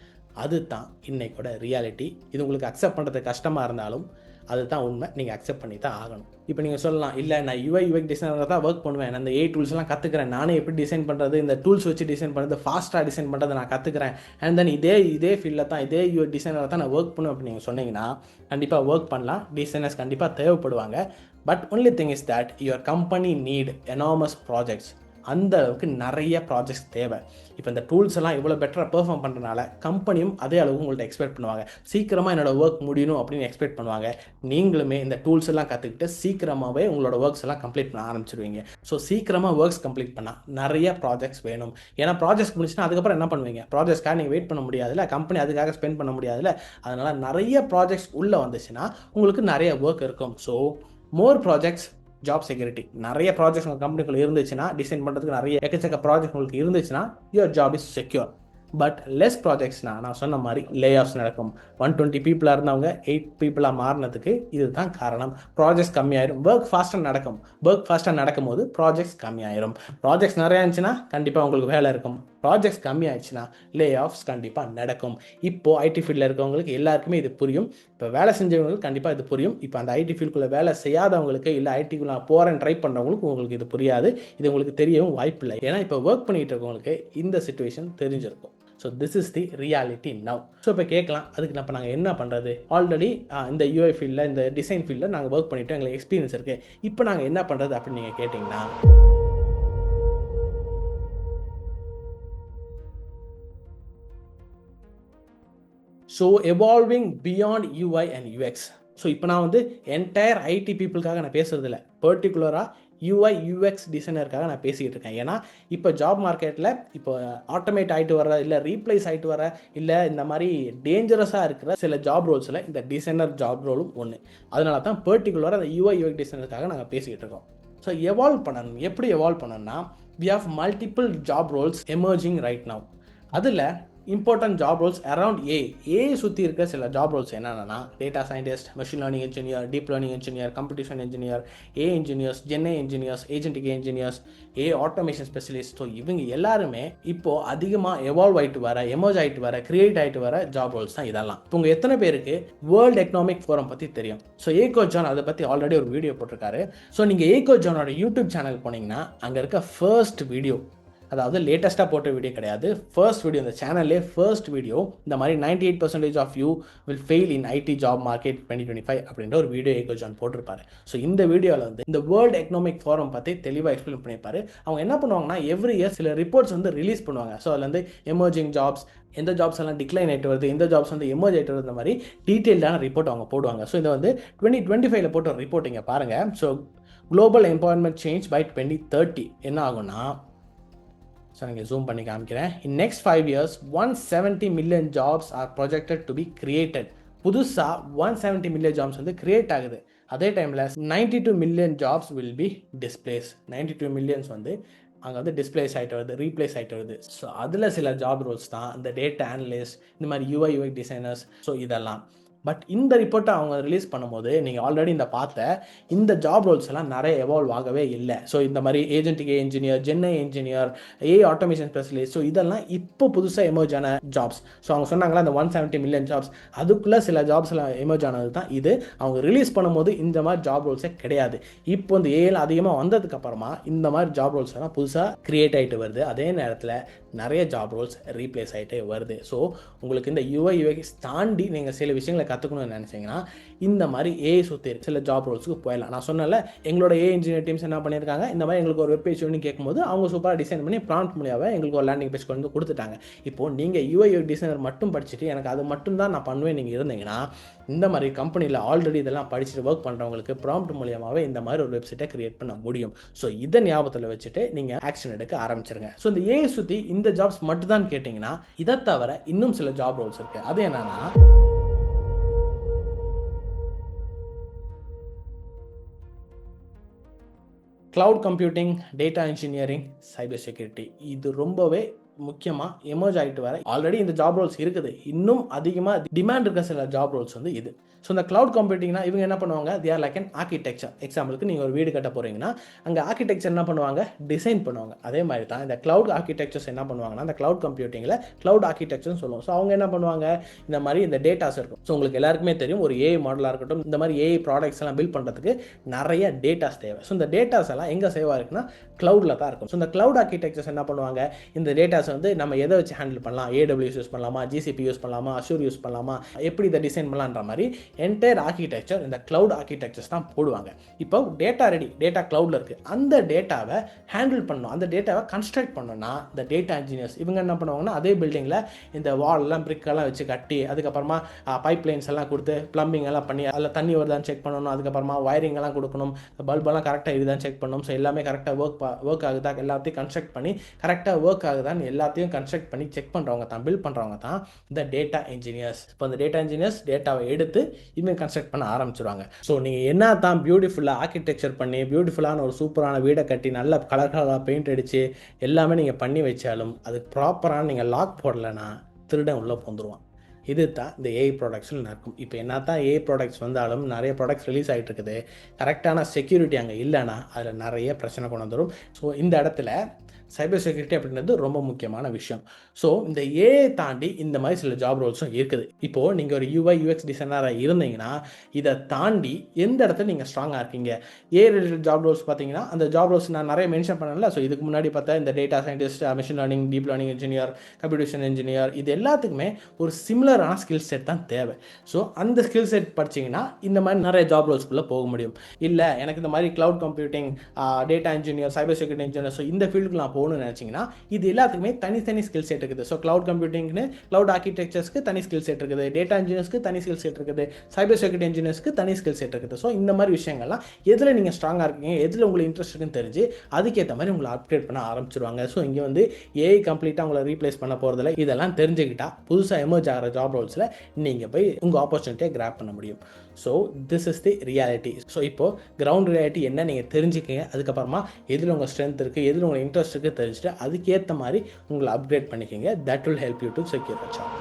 அதுதான் இன்னைக்கோட ரியாலிட்டி. இது உங்களுக்கு அக்செப்ட் பண்ணுறது கஷ்டமாக இருந்தாலும் அதுதான் உண்மை, நீங்கள் அக்செப்ட் பண்ணி தான் ஆகணும். இப்போ நீங்கள் சொல்லலாம், இல்லை நான் UI UX டிசைனராக தான் ஒர்க் பண்ணுவேன், நான் அந்த AI டூல்ஸ் எல்லாம் கற்றுக்கிறேன், நானே எப்படி டிசைன் பண்ணுறது, இந்த டூல்ஸ் வச்சு டிசைன் பண்ணுறது, ஃபாஸ்ட்டாக டிசைன் பண்ணுறது நான் கற்றுக்கிறேன், அண்ட் தென் இதே ஃபீல்டில் தான் இதே UI டிசைனராக தான் நான் ஒர்க் பண்ணுவேன் அப்படின்னு நீங்கள் சொன்னீங்கன்னா கண்டிப்பாக ஒர்க் பண்ணலாம். டிசைனர்ஸ் கண்டிப்பாக தேவைப்படுவாங்க. But only thing is that your company need enormous projects. அந்த அளவுக்கு நிறைய ப்ராஜெக்ட்ஸ் தேவை. இப்போ இந்த டூல்ஸ் எல்லாம் இவ்வளோ பெட்டராக பெர்ஃபார்ம் பண்ணுறதுனால கம்பெனியும் அதே அளவுக்கு உங்கள்கிட்ட எக்ஸ்பெக்ட் பண்ணுவாங்க. சீக்கிரமாக என்னோட ஒர்க் முடியணும் அப்படின்னு எக்ஸ்பெக்ட் பண்ணுவாங்க. நீங்களுமே இந்த டூல்ஸ் எல்லாம் கற்றுக்கிட்டு சீக்கிரமாகவே உங்களோட ஒர்க்ஸ் எல்லாம் கம்ப்ளீட் பண்ண ஆரம்பிச்சிருவீங்க. ஸோ சீக்கிரமாக ஒர்க்ஸ் கம்ப்ளீட் பண்ணால் நிறைய ப்ராஜெக்ட்ஸ் வேணும். ஏன்னா ப்ராஜெக்ட்ஸ் முடிச்சுன்னா அதுக்கப்புறம் என்ன பண்ணுவீங்க? ப்ராஜெக்ட்ஸ்க்காக நீங்கள் வெயிட் பண்ண முடியாதுல்ல, கம்பெனி அதுக்காக ஸ்பெண்ட் பண்ண முடியாதுல்ல. அதனால் நிறைய ப்ராஜெக்ட்ஸ் உள்ளே வந்துச்சுன்னா உங்களுக்கு நிறைய ஒர்க் இருக்கும். So more projects, job security. நிறைய ப்ராஜெக்ட்ஸ் உங்கள் கம்பெனிக்குள்ள இருந்துச்சுன்னா, டிசைன் பண்ணுறதுக்கு நிறைய எக்கச்சக்க ப்ராஜெக்ட் உங்களுக்கு இருந்துச்சுன்னா your job is secure. But less ப்ராஜெக்ட்ஸ்னால் நான் சொன்ன மாதிரி லே ஆஃப்ஸ் நடக்கும். 120 பீப்புளாக இருந்தவங்க 8 பீப்புளாக மாறினதுக்கு இதுதான் காரணம். ப்ராஜெக்ட்ஸ் கம்மியாயிரும், ஒர்க் ஃபாஸ்ட்டாக நடக்கும். ஒர்க் ஃபாஸ்ட்டாக நடக்கும் போது ப்ராஜெக்ட்ஸ் கம்மியாயிரும். ப்ராஜெக்ட்ஸ் நிறையா இருந்துச்சுன்னா கண்டிப்பாக உங்களுக்கு வேலை இருக்கும். ப்ராஜெக்ட்ஸ் கம்மியாயிடுச்சுன்னா லே ஆஃப்ஸ் கண்டிப்பாக நடக்கும். இப்போது ஐடி ஃபீல்டில் இருக்கவங்களுக்கு எல்லாருக்குமே இது புரியும். இப்போ வேலை செஞ்சவங்களுக்கு கண்டிப்பாக இது புரியும். இப்போ அந்த ஐடி ஃபீல்டுக்குள்ளே வேலை செய்யாதவங்களுக்கு, இல்லை ஐடிக்குள்ளே போகிறேன்னு ட்ரை பண்ணுறவங்களுக்கு உங்களுக்கு இது புரியாது. இது உங்களுக்கு தெரியவும் வாய்ப்பில்லை. ஏன்னா இப்போ ஒர்க் பண்ணிகிட்டு இருக்கவங்களுக்கு இந்த சிச்சுவேஷன் தெரிஞ்சிருக்கும். So this is the reality now. So இப்போ கேட்கலாம், அதுக்கு நம்ம நாங்கள் என்ன பண்ணுறது? ஆல்ரெடி இந்த UI ஃபீல்டில், இந்த டிசைன் ஃபீல்டில் நாங்கள் ஒர்க் பண்ணிவிட்டு எங்களுக்கு எக்ஸ்பீரியன்ஸ் இருக்குது, இப்போ நாங்கள் என்ன பண்ணுறது அப்படின்னு நீங்கள் கேட்டிங்கன்னா, so evolving beyond UI and UX. So இப்போ நான் வந்து என்டையர் ஐடி பீப்புளுக்காக நான் பேசுகிறது இல்லை, பர்டிகுலராக UI UX டிசைனருக்காக நான் பேசிக்கிட்டு இருக்கேன். ஏன்னா இப்போ ஜாப் மார்க்கெட்டில் இப்போ ஆட்டோமேட் ஆகிட்டு வர, இல்லை ரீப்ளேஸ் ஆகிட்டு வர, இல்லை இந்த மாதிரி டேஞ்சரஸாக இருக்கிற சில ஜாப் ரோல்ஸில் இந்த டிசைனர் ஜாப் ரோலும் ஒன்று. அதனால தான் பர்டிகுலராக அந்த UI UX டிசைனருக்காக நாங்கள் பேசிக்கிட்டு இருக்கோம். ஸோ எவால்வ் பண்ணணும். எப்படி எவால்வ் பண்ணணும்னா, we have multiple job roles emerging right now. அதில் important job roles around A சுற்றி இருக்க சில ஜாப் ரோல்ஸ் என்னென்னா data scientist, machine learning engineer, deep learning engineer, computation engineer, engineers, GenAI engineers, agentic engineers, automation specialist. So இவங்க எல்லாருமே இப்போது அதிகமாக evolve ஆகிட்டு வர, எமர்ஜ் ஆகிட்டு வர, கிரியேட் ஆகிட்டு வர ஜாப் ரோல்ஸ் தான் இதெல்லாம். இப்போ உங்கள் எத்தனை பேருக்கு வேர்ல்டு எக்கனாமிக் ஃபோரம் பற்றி தெரியும்? ஸோ கோச் ஜான் அதை பற்றி ஆல்ரெடி ஒரு வீடியோ போட்டிருக்காரு. ஸோ நீங்கள் கோச் ஜானோட யூடியூப் சேனல் போனீங்கன்னா அங்கே இருக்க ஃபர்ஸ்ட் வீடியோ, அதாவது லேட்டஸ்ட்டாக போட்ட வீடியோ கிடையாது, ஃபர்ஸ்ட் வீடியோ, இந்த சேனல்லே ஃபர்ஸ்ட் வீடியோ, இந்த மாதிரி 98% of you will fail in IT job market 2025 அப்படின்ற ஒரு வீடியோ கோச் ஜான் போட்டிருப்பாரு. ஸோ இந்த வீடியோவில் வந்து இந்த வேர்ல்டு எக்கனாமிக் ஃபோரம் பற்றி தெளிவாக எக்ஸ்பிளைன் பண்ணியிருப்பாரு. அவங்க என்ன பண்ணுவாங்கன்னா எவ்ரி இயர் சில ரிப்போர்ட்ஸ் வந்து ரிலீஸ் பண்ணுவாங்க. ஸோ அதில் வந்து எமர்ஜிங் ஜாப்ஸ், எந்த ஜாப்ஸ் எல்லாம் டிக்ளைன் ஆகிட்டு வருது, இந்த ஜாப்ஸ் வந்து எமர்ஜ் ஆகிட்டு வருது, இந்த மாதிரி டீட்டெயில்டான ரிப்போர்ட் அவங்க போடுவாங்க. ஸோ இதை வந்து 2025 போட்ட ரிப்போர்ட் இங்கே பாருங்கள். So global employment change by 2030 என்ன ஆகும்னா, ஸோ நீங்கள் ஜூம் பண்ணி காமிக்கிறேன். In next 5 years 170 million jobs are projected to be created. புதுசாக 170 million ஜாப்ஸ் வந்து கிரியேட் ஆகுது. அதே டைமில் 92 million jobs will be displays. 92 millions வந்து அங்கே வந்து டிஸ்பிளேஸ் ஆகிட்டு வருது, ரீப்ளேஸ் ஆகிட்டு வருது. ஸோ அதில் சில ஜாப் ரோல்ஸ் தான் இந்த டேட்டா அனலிஸ்ட், இந்த மாதிரி UI டிசைனர்ஸ். ஸோ இதெல்லாம் பட் இந்த ரிப்போர்ட்டை அவங்க ரிலீஸ் பண்ணும்போது நீங்கள் ஆல்ரெடி இந்த பார்த்த இந்த ஜாப் ரோல்ஸ் எல்லாம் நிறைய எவால்வ் ஆகவே இல்லை. ஸோ இந்த மாதிரி agentic engineer, GenAI engineer, automation specialist, so இதெல்லாம் இப்போ புதுசாக எமர்ஜ் ஆன ஜாப்ஸ். ஸோ அவங்க சொன்னாங்களா இந்த 170 million ஜாப்ஸ், அதுக்குள்ளே சில ஜாப்ஸ் எல்லாம் எமர்ஜ் ஆனது தான் இது. அவங்க ரிலீஸ் பண்ணும்போது இந்த மாதிரி ஜாப் ரோல்ஸே கிடையாது. இப்போ இந்த ஏஎல் அதிகமாக வந்ததுக்கு அப்புறமா இந்த மாதிரி ஜாப் ரோல்ஸ் எல்லாம் புதுசாக கிரியேட் ஆகிட்டு வருது. அதே நேரத்தில் நிறைய ஜாப் ரோல்ஸ் ரீப்ளேஸ் ஆகிட்டே வருது. ஸோ உங்களுக்கு இந்த UX தாண்டி நீங்கள் சில விஷயங்களை கற்றுக்கணும்னு நினச்சிங்கன்னா இந்த மாதிரி சுற்றி சில ஜாப் ரோல்ஸுக்கு போயிடலாம். நான் சொன்னல எங்களோட இன்ஜினியர் டீம்ஸ் என்ன பண்ணியிருக்காங்க, இந்த மாதிரி எங்களுக்கு ஒரு வெப் பேஜ் ஒன்று கேட்கும்போது அவங்க சூப்பராக டிசைன் பண்ணி ப்ராம்ப்ட் மூலியாவே எங்களுக்கு ஒரு லேண்டிங் பேஜ் கொண்டு கொடுத்துட்டாங்க. இப்போது நீங்கள் UX டிசைனர் மட்டும் படிச்சுட்டு எனக்கு அது மட்டும் தான் நான் பண்ணுவேன் நீங்கள் இருந்தீங்கன்னா, இந்த மாதிரி கம்பெனியில் ஆல்ரெடி இதெல்லாம் படிச்சுட்டு ஒர்க் பண்ணுறவங்களுக்கு ப்ராம்ப்ட் மூலியமாகவே இந்த மாதிரி ஒரு வெப்சைட்டை கிரியேட் பண்ண முடியும். ஸோ இதை ஞாபகத்தில் வச்சுட்டு நீங்கள் ஆக்ஷன் எடுக்க ஆரம்பிச்சிருங்க. ஸோ இந்த சுற்றி இந்த ஜாப்ஸ் மட்டும் தான் கேட்டிங்கன்னா, இதை தவிர இன்னும் சில ஜாப் ரோல்ஸ் இருக்குது. அது என்னன்னா cloud computing, data engineering, cyber security. இது ரொம்பவே முக்கியமாக எமர்ஜ் ஆகிட்டு வர ஆல்ரெடி இந்த ஜாப் ரோல்ஸ் இருக்குது. இன்னும் அதிகமாக டிமாண்ட் இருக்க சில ஜாப் ரோல்ஸ் வந்து இது. ஸோ இந்த கிளவுட் கம்ப்யூட்டிங்னா இவங்க என்ன பண்ணுவாங்க, they are like an architecture. எக்ஸாம்பிளுக்கு நீங்கள் ஒரு வீடு கட்ட போகிறீங்கன்னா அங்கே ஆர்கிடெக்சர் என்ன பண்ணுவாங்க, டிசைன் பண்ணுவாங்க. அதே மாதிரி தான் இந்த கிளவுட் ஆர்கிடெக்சர்ஸ் என்ன பண்ணுவாங்கன்னா, இந்த கிளவுட் கம்ப்யூட்டிங்கில் கிளவுட் ஆர்கிடெக்சர்னு சொல்லுவோம். ஸோ அவங்க என்ன பண்ணுவாங்க, இந்த மாதிரி இந்த டேட்டாஸ் இருக்கும். ஸோ உங்களுக்கு எல்லாருக்குமே தெரியும், ஒரு மாடலாக இருக்கட்டும், இந்த மாதிரி ப்ராடக்ட்ஸ் எல்லாம் பில்ட் பண்ணுறதுக்கு நிறைய டேட்டாஸ் தேவை. ஸோ இந்த டேட்டாஸ் எல்லாம் எங்கே சேவ் ஆகிருக்குன்னா கிளவுடில் தான் இருக்கும். ஸோ இந்த கிளவுட் ஆர்கிடெக்சர்ஸ் என்ன பண்ணுவாங்க, இந்த டேட்டாஸ் வந்து நம்ம எதை வச்சு ஹேண்டில் பண்ணலாம், AWS யூஸ் பண்ணலாமா, GCP யூஸ் பண்ணலாமா, அஷூர் யூஸ் பண்ணலாமா, எப்படி இதை டிசைன் பண்ணலான்ற மாதிரி என்டையர் ஆர்கிடெக்சர் இந்த கிளவுட் ஆர்கிடெக்சர்ஸ் தான் போடுவாங்க. இப்போ டேட்டா ரெடி, டேட்டா கிளவுடில் இருக்குது, அந்த டேட்டாவை ஹேண்டில் பண்ணணும், அந்த டேட்டாவை கன்ஸ்ட்ரக்ட் பண்ணணும்னா இந்த டேட்டா இன்ஜினியர்ஸ் இவங்க என்ன பண்ணுவாங்கன்னா, அதே பில்டிங்கில் இந்த வால்லாம் பிரிக்கெல்லாம் வச்சு கட்டி, அதுக்கப்புறமா பைப் லைன்ஸ் எல்லாம் கொடுத்து பிளம்பிங் எல்லாம் பண்ணி அதில் தண்ணி வருதான்னு செக் பண்ணணும், அதுக்கப்புறமா வயரிங் எல்லாம் கொடுக்கணும், பல்பெல்லாம் கரெக்டாக இதுதான் செக் பண்ணணும். ஸோ எல்லாமே கரெக்டாக ஒர்க் ஆகுதா, எல்லாத்தையும் கன்ஸ்ட்ரக்ட் பண்ணி கரெக்டாக ஒர்க் ஆகுதான்னு எல்லாத்தையும் கன்ஸ்ட்ரக்ட் பண்ணி செக் பண்ணுறவங்க தான், பில்ட் பண்ணுறவங்க தான் இந்த டேட்டா இன்ஜினியர்ஸ். இப்போ அந்த டேட்டா இன்ஜினியர்ஸ் டேட்டாவை எடுத்து இவங்க கன்ஸ்ட்ரக்ட் பண்ண ஆரம்பிச்சிருவாங்க. ஸோ நீங்கள் என்ன தான் பியூட்டிஃபுல்லாக ஆர்கிடெக்சர் பண்ணி பியூட்டிஃபுல்லான ஒரு சூப்பரான வீடை கட்டி நல்ல கலராக பெயிண்ட் அடித்து எல்லாமே நீங்கள் பண்ணி வச்சாலும் அது ப்ராப்பரான நீங்கள் லாக் போடலைன்னா திருடன் உள்ளே வந்துடுவான். இது தான் இந்த ப்ராடக்ட்ஸில் நடக்கும். இப்போ என்ன தான் ப்ராடக்ட்ஸ் வந்தாலும் நிறைய ப்ராடக்ட்ஸ் ரிலீஸ் ஆகிட்டு இருக்குது, கரெக்டான செக்யூரிட்டி அங்கே இல்லைன்னா அதில் நிறைய பிரச்சனை கொண்டு வந்துடும். ஸோ இந்த இடத்துல சைபர் செக்யூரிட்டி அப்படின்றது ரொம்ப முக்கியமான விஷயம். ஸோ இந்த தாண்டி இந்த மாதிரி சில ஜாப் ரோல்ஸும் இருக்குது. இப்போது நீங்கள் ஒரு UX டிசைனராக இருந்தீங்கன்னா இதை தாண்டி எந்த இடத்துல நீங்கள் ஸ்ட்ராங்காக இருக்கீங்க, ரிலேட்டட் ஜாப் ரோல்ஸ் பார்த்தீங்கன்னா அந்த ஜாப் ரோல்ஸ் நான் நிறைய மென்ஷன் பண்ணல. ஸோ இதுக்கு முன்னாடி பார்த்தா இந்த data scientist, machine learning, deep learning engineer, computation engineer, இது எல்லாத்துக்குமே ஒரு சிமிலரான ஸ்கில் செட் தான் தேவை. ஸோ அந்த ஸ்கில் செட் படிச்சிங்கன்னா இந்த மாதிரி நிறைய ஜாப் ரோல்ஸ்குள்ளே போக முடியும். இல்லை எனக்கு இந்த மாதிரி cloud computing, data engineer, cyber security engineer, so இந்த ஃபீல்டுக்கு நான் போகணும்னு நினச்சிங்கன்னா இது எல்லாத்துக்குமே தனித்தனி ஸ்கில் செட் இருக்குது. ஸோ கிளவுட் கம்ப்யூட்டிங்னு கிளவுட் ஆர்கிடெக்சர்ஸ்க்கு தனி ஸ்கில் செட் இருக்குது, டேட்டா இன்ஜினியர்ஸ்க்கு தனி ஸ்கில் செட் இருக்குது, சைபர் செக்யூரிட்டி இன்ஜினியர்ஸ்க்கு தனி ஸ்கில் செட் இருக்குது. ஸோ இந்த மாதிரி விஷயங்கள்லாம் எதில் நீங்கள் ஸ்ட்ராங்காக இருக்கீங்க, எதில் உங்களுக்கு இன்ட்ரெஸ்ட் இருக்குன்னு தெரிஞ்சு அதுக்கேற்ற மாதிரி உங்களை அப்டேட் பண்ண ஆரம்பிச்சிருவாங்க. ஸோ இங்கே வந்து கம்ப்ளீட்டாக உங்களை ரீப்ளேஸ் பண்ண போகிறதில்ல. இதெல்லாம் தெரிஞ்சுக்கிட்டா புதுசாக எமர்ஜ் ஆகிற ஜாப் ரோல்ஸில் நீங்கள் போய் உங்கள் ஆப்பர்ச்சுனிட்டியை கிராப் பண்ண முடியும். So this is the reality. So இப்போது கிரவுண்ட் ரியாலிட்டி என்ன நீங்கள் தெரிஞ்சுக்கங்க. அதுக்கப்புறமா எதில் உங்கள் ஸ்ட்ரென்த் இருக்குது, எதில் உங்கள் இன்ட்ரெஸ்ட் இருக்குது தெரிஞ்சுட்டு அதுக்கேற்ற மாதிரி உங்களை அப்கிரேட் பண்ணிக்கோங்க. That will help you to secure a job.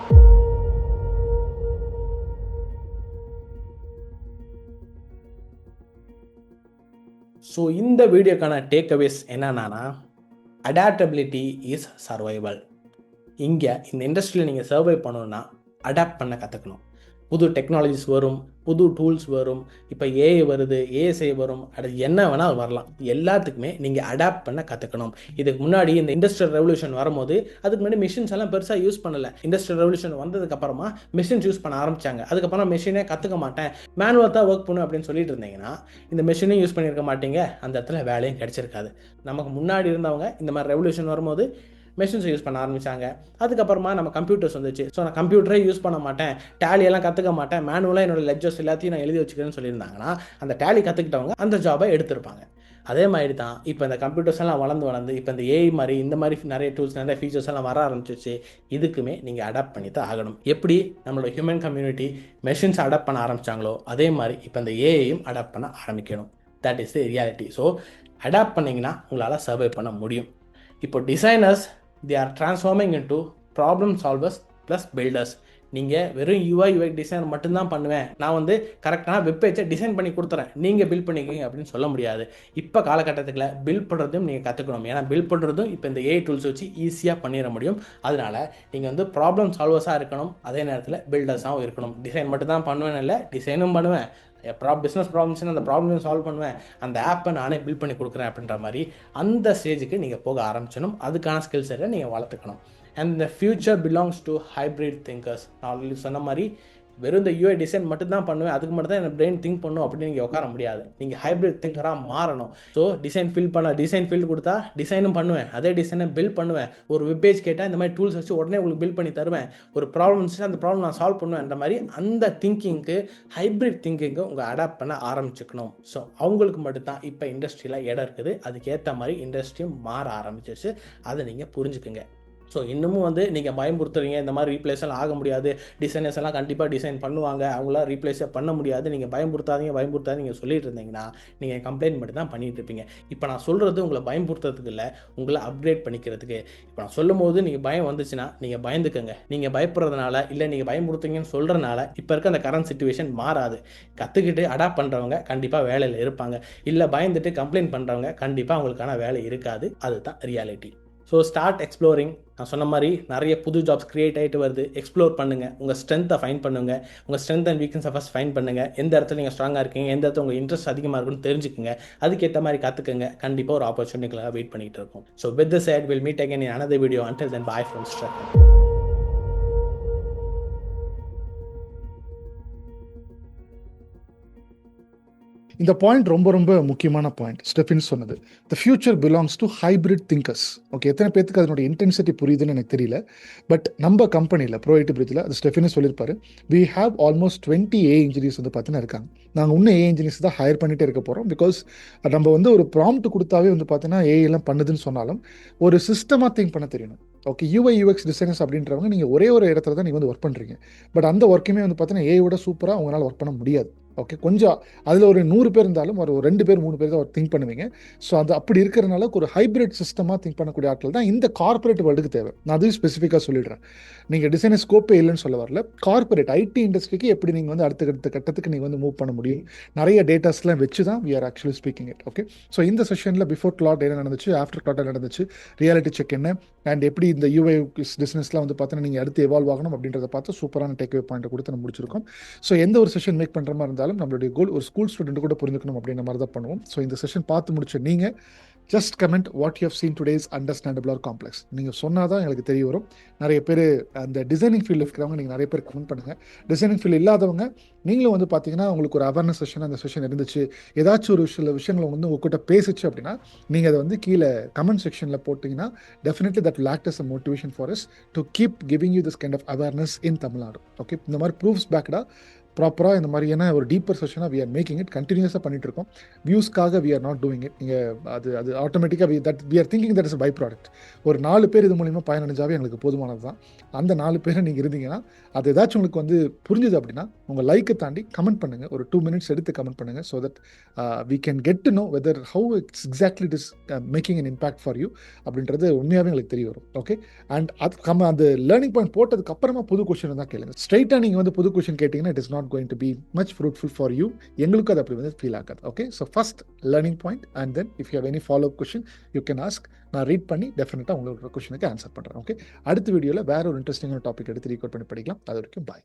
So இந்த வீடியோக்கான டேக்அவேஸ் என்னென்னா, அடாப்டபிலிட்டி இஸ் சர்வைவல். இங்கே இந்த இண்டஸ்ட்ரியில் நீங்கள் சர்வை பண்ணணுன்னா அடாப்ட் பண்ண கற்றுக்கணும். புது டெக்னாலஜிஸ் வரும், புது டூல்ஸ் வரும், இப்போ ஏஐ வருது, ஏஎஸ்ஐ வரும், அது என்ன வேணால் வரலாம். எல்லாத்துக்குமே நீங்கள் அடாப்ட் பண்ண கற்றுக்கணும். இதுக்கு முன்னாடி இந்த இண்டஸ்ட்ரியல் ரெவல்யூஷன் வரும்போது அதுக்கு முன்னாடி மிஷின்ஸ் எல்லாம் பெருசாக யூஸ் பண்ணலை. இண்டஸ்ட்ரியல் ரெவல்யூஷன் வந்ததுக்கப்புறமா மிஷின்ஸ் யூஸ் பண்ண ஆரம்பித்தாங்க. அதுக்கப்புறம் மிஷினே கற்றுக்க மாட்டேன், மேனுவல் தான் ஒர்க் பண்ணும் அப்படின்னு சொல்லிட்டு இருந்தீங்கன்னா இந்த மிஷினையும் யூஸ் பண்ணியிருக்க மாட்டீங்க, அந்த இடத்துல வேலையும் கிடைச்சிருக்காது. நமக்கு முன்னாடி இருந்தவங்க இந்த மாதிரி ரெவல்யூஷன் வரும்போது மெஷின்ஸை யூஸ் பண்ண ஆரம்பித்தாங்க. அதுக்கப்புறமா நம்ம கம்ப்யூட்டர்ஸ் வந்துச்சு. ஸோ நான் கம்ப்யூட்டரே யூஸ் பண்ண மாட்டேன், டேலியெல்லாம் கற்றுக்க மாட்டேன், மேனுவலாக என்னோட லெட்ஜர்ஸ் எல்லாத்தையும் நான் எழுதி வச்சுக்கிறேன்னு சொல்லியிருந்தாங்கன்னா அந்த டேலி கற்றுக்கிட்டவங்க அந்த ஜாபை எடுத்திருப்பாங்க. அதே மாதிரி தான் இப்போ இந்த கம்ப்யூட்டர்ஸ் எல்லாம் வளர்ந்து இப்போ இந்த ஏஐ மாதிரி இந்த மாதிரி நிறைய டூல்ஸ், நிறைய ஃபீச்சர்ஸ் எல்லாம் வர ஆரம்பிச்சிச்சு. இதுக்குமே நீங்கள் அடாப்ட் பண்ணி தான் ஆகணும். எப்படி நம்மளோட ஹியூமன் கம்யூனிட்டி மெஷின்ஸ் அடாப்ட் பண்ண ஆரம்பித்தாங்களோ அதே மாதிரி இப்போ இந்த ஏஐயும் அடாப்ட் பண்ண ஆரம்பிக்கணும். That is the reality. So adapt பண்ணிங்கன்னா உங்களால் சர்வை பண்ண முடியும். இப்போ designers they are transforming into problem solvers plus builders. நீங்கள் வெறும் UI UX டிசைன் மட்டும்தான் பண்ணுவேன், நான் வந்து கரெக்டான வெப்பேஜை டிசைன் பண்ணி கொடுத்துறேன், நீங்கள் பில்ட் பண்ணிக்கிங்க அப்படின்னு சொல்ல முடியாது. இப்போ காலகட்டத்தில் பில்ட் பண்ணுறதும் நீங்கள் கற்றுக்கணும். ஏன்னா பில்ட் பண்ணுறதும் இப்போ இந்த ஏஐ டூல்ஸ் வச்சு ஈஸியாக பண்ணிட முடியும். அதனால் நீங்கள் வந்து ப்ராப்ளம் சால்வர்ஸாக இருக்கணும், அதே நேரத்தில் பில்டர்ஸாகவும் இருக்கணும். டிசைன் மட்டும் தான் பண்ணுவேன் இல்லை, டிசைனும் பண்ணுவேன், பிஸ்னஸ் ப்ராப்ளம்ஸ்னு அந்த ப்ராப்ளம் சால்வ் பண்ணுவேன், அந்த ஆப்பை நானே பில்ட் பண்ணி கொடுக்குறேன் அப்படின்ற மாதிரி அந்த ஸ்டேஜுக்கு நீங்கள் போக ஆரம்பிச்சணும். அதுக்கான ஸ்கில் செட்டை நீங்கள் வளர்த்துக்கணும். And the future belongs to hybrid thinkers. நான் ஆல்ரெடி சொன்ன மாதிரி வெறும் இந்த யூஐ டிசைன் மட்டும் தான் பண்ணுவேன், அதுக்கு மட்டும் தான் எனக்கு பிரெயின் திங்க் பண்ணும் அப்படின்னு நீங்கள் உட்கார முடியாது. நீங்கள் ஹைப்ரிட் திங்கராக மாறணும். ஸோ டிசைன் ஃபீல்டு கொடுத்தா டிசைனும் பண்ணுவேன், அதே டிசைனை பில்ட் பண்ணுவேன். ஒரு வெப்பேஜ் கேட்டால் இந்த மாதிரி டூல்ஸ் வச்சு உடனே உங்களுக்கு பில்ட் பண்ணி தருவேன். ஒரு ப்ராப்ளம் வச்சு அந்த ப்ராப்ளம் நான் சால்வ் பண்ணுவேன்ற மாதிரி அந்த திங்கிங்க்கு, ஹைப்ரிட் திங்கிங்க்கு உங்கள் அடாப்ட் பண்ண ஆரம்பிச்சுக்கணும். ஸோ அவங்களுக்கு மட்டும்தான் இப்போ இண்டஸ்ட்ரியில் இடம் இருக்குது. அதுக்கேற்ற மாதிரி இண்டஸ்ட்ரியும் மாற ஆரம்பிச்சிச்சு. அதை நீங்கள் புரிஞ்சுக்குங்க. ஸோ இன்னமும் வந்து நீங்கள் பயமுறுத்துறீங்க, இந்த மாதிரி ரீப்ளேஸ் எல்லாம் ஆக முடியாது, டிசைனர்ஸ் எல்லாம் கண்டிப்பாக டிசைன் பண்ணுவாங்க, அவங்களாம் ரீப்ளேஸே பண்ண முடியாது, நீங்கள் பயமுறுத்தாதீங்க சொல்லிட்டு இருந்தீங்கன்னா நீங்கள் கம்ப்ளைண்ட் மட்டும் தான் பண்ணிட்டு இருப்பீங்க. இப்போ நான் சொல்கிறது உங்களை பயமுறுத்துறதுக்கு இல்லை, உங்களை அப்கிரேட் பண்ணிக்கிறதுக்கு. இப்போ நான் சொல்லும் போது நீங்கள் பயம் வந்துச்சுன்னா நீங்கள் பயந்துக்கங்க. நீங்கள் பயப்படுறதுனால இல்லை நீங்கள் பயமுறுத்துங்கன்னு சொல்கிறனால இப்போ இருக்க அந்த கரண்ட் சிச்சுவேஷன் மாறாது. கற்றுக்கிட்டு அடாப்ட் பண்ணுறவங்க கண்டிப்பாக வேலையில் இருப்பாங்க. இல்லை பயந்துட்டு கம்ப்ளைண்ட் பண்ணுறவங்க கண்டிப்பாக அவங்களுக்கான வேலை இருக்காது. அதுதான் ரியாலிட்டி. So start exploring. நான் சொன்ன மாதிரி நிறைய புது ஜாப்ஸ் க்ரியேட் ஆகிட்டு வருது. எக்ஸ்ப்ளோர் பண்ணுங்கள், உங்கள் ஸ்ட்ரென்த்தை ஃபைன் பண்ணுங்கள், உங்கள் ஸ்ட்ரென்த் அண்ட் வீக்னஸை ஃபஸ்ட் ஃபைன் பண்ணுங்கள். எந்த இடத்துல நீங்கள் ஸ்ட்ராங்காக இருக்கீங்க, எந்த இடத்துல உங்கள் இன்ட்ரெஸ்ட் அதிகமாக இருக்குன்னு தெரிஞ்சுக்குங்க. அதுக்கேற்ற மாதிரி கற்றுக்குங்க. கண்டிப்பாக ஒரு ஆப்பர்ச்சுனிட்டிக்காக வெயிட் பண்ணிகிட்டு இருக்கும். So with this side will meet again in another video. Until then, bye from Stratton. இந்த பாயிண்ட் ரொம்ப ரொம்ப முக்கியமான பாயிண்ட் ஸ்டெஃபின் சொன்னது. The future belongs to hybrid thinkers. Okay, எத்தனை பேருக்கு அதனுடைய இன்டென்சிட்டி புரியுதுன்னு எனக்கு தெரியல. பட் நம்ம கம்பெனியில் ப்ரோவைட் பிரிட்ஜில் அது ஸ்டெஃபினே சொல்லியிருப்பாரு, we have almost 20 AI engineers வந்து பார்த்தீங்கன்னா இருக்காங்க. நாங்கள் இன்னும் ஏ இன்ஜினியர்ஸ் தான் ஹையர் பண்ணிகிட்டே இருக்க போகிறோம். பிகாஸ் நம்ம வந்து ஒரு ப்ராம்ப்ட் கொடுத்தாவே வந்து பார்த்தீங்கன்னா ஏஐ எல்லாம் பண்ணுதுன்னு சொன்னாலும் ஒரு சிஸ்டமாக திங்க் பண்ண தெரியணும். ஓகே, யூஐ யூஎக்ஸ் டிசைனர்ஸ் அப்படின்றவங்க நீங்கள் ஒரே ஒரு இடத்துல தான் நீங்கள் வந்து ஒர்க் பண்ணுறீங்க. பட் அந்த ஒர்க்குமே வந்து பார்த்தீங்கன்னா ஏஐயோட சூப்பராக உங்களால் ஒர்க் பண்ண முடியாது. ஓகே, கொஞ்சம் அதில் ஒரு 100 பேர் இருந்தாலும் ஒரு 2 பேர் 3 பேர் தான் திங்க் பண்ணுவீங்க. ஸோ அது அப்படி இருக்கிறனால ஒரு ஹைப்ரிட் சிஸ்டமாக திங்க் பண்ணக்கூடிய ஆட்கள் தான் இந்த கார்பரேட் வேர்ல்டுக்கு தேவை. நான் அதையும் ஸ்பெசிஃபிக்காக சொல்லிடுறேன். நீங்கள் டிசைனர் ஸ்கோப்பே இல்லைன்னு சொல்ல வரல. கார்பரேட் ஐடி இண்டஸ்ட்ரிக்கு எப்படி நீங்கள் வந்து அடுத்த கட்டத்துக்கு நீங்கள் வந்து மூவ் பண்ண முடியும், நிறைய டேட்டாஸ்லாம் வச்சு தான் we are actually speaking it. Okay, so இந்த செஷனில் பிஃபோர் கிளாட் என்ன நடந்துச்சு, ஆஃப்டர் கிளாட் நடந்துச்சு, ரியாலிட்டி செக் என்ன, அண்ட் எப்படி இந்த யூஐ பிஸ்னஸ்லாம் வந்து பார்த்தீங்கன்னா நீங்கள் அடுத்து எவால்வ் ஆகணும் அப்படின்றத பார்த்து சூப்பரான டேக்அவே பாயிண்ட் கொடுத்து நம்ம முடிச்சிருக்கோம். ஸோ எந்த ஒரு செஷன் மேக் பண்ணுற மாதிரி இருந்தாலும் நம்மளுடைய கோல் ஒரு ஸ்கூல் ஸ்டூடெண்ட் கூட புரிஞ்சுக்கணும் அப்படின்ற மாதிரி தான் பண்ணுவோம். ஸோ இந்த செஷன் பார்த்து முடிச்ச நீங்கள் just comment what you have seen today is understandable or complex. நீங்கள் சொன்னால் தான் எங்களுக்கு தெரிய வரும். நிறைய பேர் அந்த டிசைனிங் ஃபீல்டில் இருக்கிறவங்க நீங்கள் நிறைய பேர் கமெண்ட் பண்ணுங்கள். டிசைனிங் ஃபீல்டு இல்லாதவங்க நீங்களும் வந்து பார்த்தீங்கன்னா உங்களுக்கு ஒரு அவேர்னஸ் செஷன் அந்த செஷன் இருந்துச்சு, ஏதாச்சும் ஒரு சில விஷயங்களை வந்து உங்ககிட்ட பேசிச்சு அப்படின்னா நீங்கள் அதை வந்து கீழே கமெண்ட் செக்ஷனில் போட்டிங்கன்னா definitely that will act as a motivation for us to keep giving you this kind of awareness in Tamil Nadu. Okay, இந்த மாதிரி ப்ரூஃப்ஸ் பேக்டாக ப்ராப்பராக இந்த மாதிரியான ஒரு டீப்பர் செஷனாக வி ஆர் மேக்கிங் இட் கண்டினியூஸாக பண்ணிட்டு இருக்கோம். வியூஸ்க்காக we are not doing it. நீங்கள் அது ஆட்டோமேட்டிக்காக we are thinking that is byproduct. ஒரு 4 பேர் இது மூலிமா பயனடைஞ்சாவே எங்களுக்கு போதுமானது தான். அந்த 4 பேரை நீங்கள் இருந்தீங்கன்னா அது ஏதாச்சும் உங்களுக்கு வந்து புரிஞ்சுது அப்படின்னா உங்கள் லைக்கை தாண்டி கமெண்ட் பண்ணுங்கள். ஒரு 2 minutes எடுத்து கமெண்ட் பண்ணுங்கள். So that we can get to know whether how it's exactly it is making an impact for you அப்படின்றது உண்மையாகவே எங்களுக்கு தெரிய வரும். ஓகே, அண்ட் அது அந்த லேர்னிங் பாயிண்ட் போட்டதுக்கு அப்புறமா புது கொஸ்டின் தான் கேளுங்க. ஸ்ட்ரைட்டாக நீங்கள் வந்து புது கொஸ்டின் கேட்டிங்கன்னா it is not going to be much fruitful for you. எங்களுக்கும் அது அப்படி வந்து ஃபீல் ஆகாது. Okay, so first learning point and then if you have any follow up question you can ask. நான் ரீட் பண்ணி டெஃபினட்டாக உங்களோட கொஸ்டினுக்கு ஆன்சர் பண்ணுறேன். ஓகே, அடுத்த வீடியோவில் வேற ஒரு இன்ட்ரெஸ்டிங்கான டாபிக் எடுத்து ரீகார்ட் பண்ணி படிக்கலாம். அது வரைக்கும் பாய்.